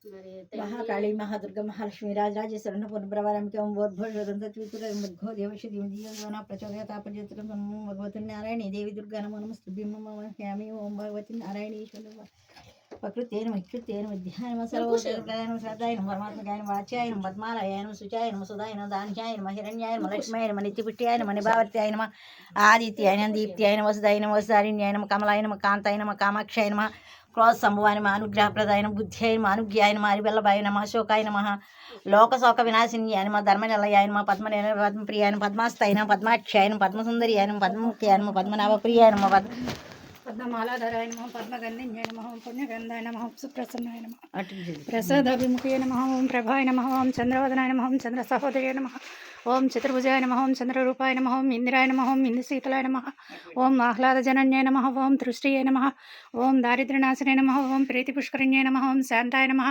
महाकाली महादुर्गा महालक्ष्मी राजराजेश्वरी पुनप्रवारांबिके ओम भूर्भुवस्सुः देवश्री देवना प्रचोदयात् प्रचोदयात् भगवती नारायणी देवी दुर्गा नमो नमस्तुभ्यं नमामि ओम भगवती नारायणी प्रकृते नमः विकृते नमः ध्यान नमः सर्वोदय नमः श्रद्धाय नमः परमात्मकाय नमः वाच्याय नमः पद्मालयाय नमः सुचाय नमः सुधाय नमः दानजाय नमः हिरण्याय नमः लक्ष्म्याय नमः नित्यपुष्ट्याय नमः निभावर्त्याय नमः आदित्याय नमः दीप्त्याय नमः वसुधाय नमः वसुधारिण्याय नमः कमलाय नमः कान्ताय नमः कामाक्षाय नमः क्रोध संभवाय नमः अनुग्रहप्रदाय नमः बुद्ध्याय नमः अनुज्ञाय नमः हरिवल्लभाय नमः अशोकाय नमः लोकशोक विनाशिन्याय नमः धर्मनिलयाय नमः पद्मनिलय पद्मप्रियाय नमः पद्मास्ताय नमः पद्माक्षाय नमः पद्मसुन्दर्याय नमः पद्ममुख्याय नमः पद्मनाभप्रियाय नमः पद्ममालाधराय नमः पद्मगन्धिन्याय नमः पुण्यगन्धाय नमः सुप्रसन्नाय नमः प्रसादाभिमुखाय नमः ओम प्रभाय नमः ओम चंद्रवदनाय नमः ओम चंद्रसहोदराय नमः ओम चतुर्भुजाय नमः ओम चंद्ररूपाय नमः ओम इंदिराय नमः ओम इंदुशीतलाय नमः ओम आह्लादजनन्याय नमः ओम तुष्टिये नमः ओम दारिद्र्यनाशिने नमः ओम प्रीतिपुष्करिण्ये नमः ओम शान्ताय नमः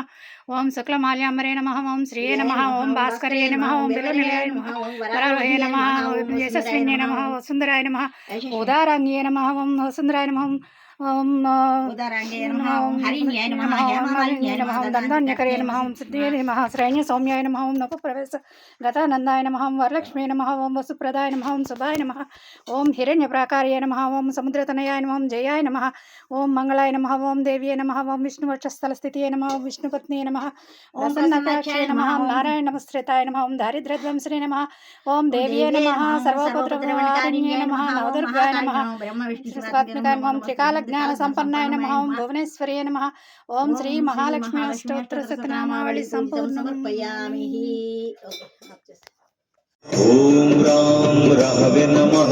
ओम शुक्लमाल्याम्बरे नमः ओम श्रिये नमः ओम भास्कर्ये नमः ओम बिल्वनिलयाय नमः वरवहे नमः ओम यशस्विन्ये नमः वसुन्धराय नमः उदाराङ्ग्ये नमः ओम वसुन्धराय नमः ओम उदाराङ्ग्ये नमः ओम हरिण्याय नमः हेममालिन्याय नमः ओम दन्दान्यकरे नमः ओम सिद्धिये नमः श्रेण्य सौम्याय नमः ओम नवप्रवेश गतानन्दाय नमः ओम वरलक्ष्मी नमः ओम वसुप्रदाय नमः ओम शुभाय नमः ओम हिरण्यप्राकार्ये नमः ओम समुद्रतनयाय नमः ओम जयाय नमः ओम मंगलाय नमः ओम देव्ये नमः ओम विष्णुवक्षस्थलस्थितिये नमः ओम विष्णुपत्न्ये नमः ओम प्रसन्नकाक्षे नमः ओम नारायण नमस्कृताय नमः ओम दारिद्र्यध्वंसिने नमः ओम देव्ये नमः सर्वोपद्रवहारिण्ये नमः नवदुर्गाय नमः ब्रह्मविष्णुस्वात्मिकाय नमः ओम त्रिकालज्ञान संपन्नाय नमः ओम भुवनेश्वर्ये नमः ओम श्री महालक्ष्मी अष्टोत्तर शतनामावली संपूर्णं समर्पयामि। ओम राम राहवे नमः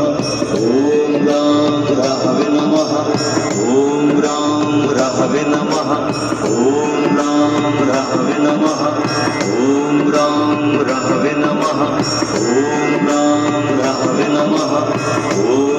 ओम राम राहवे नमः ओम राम राहवे नमः ओम राम राहवे नमः ओम राम राहवे नमः ओम राम राहवे नमः।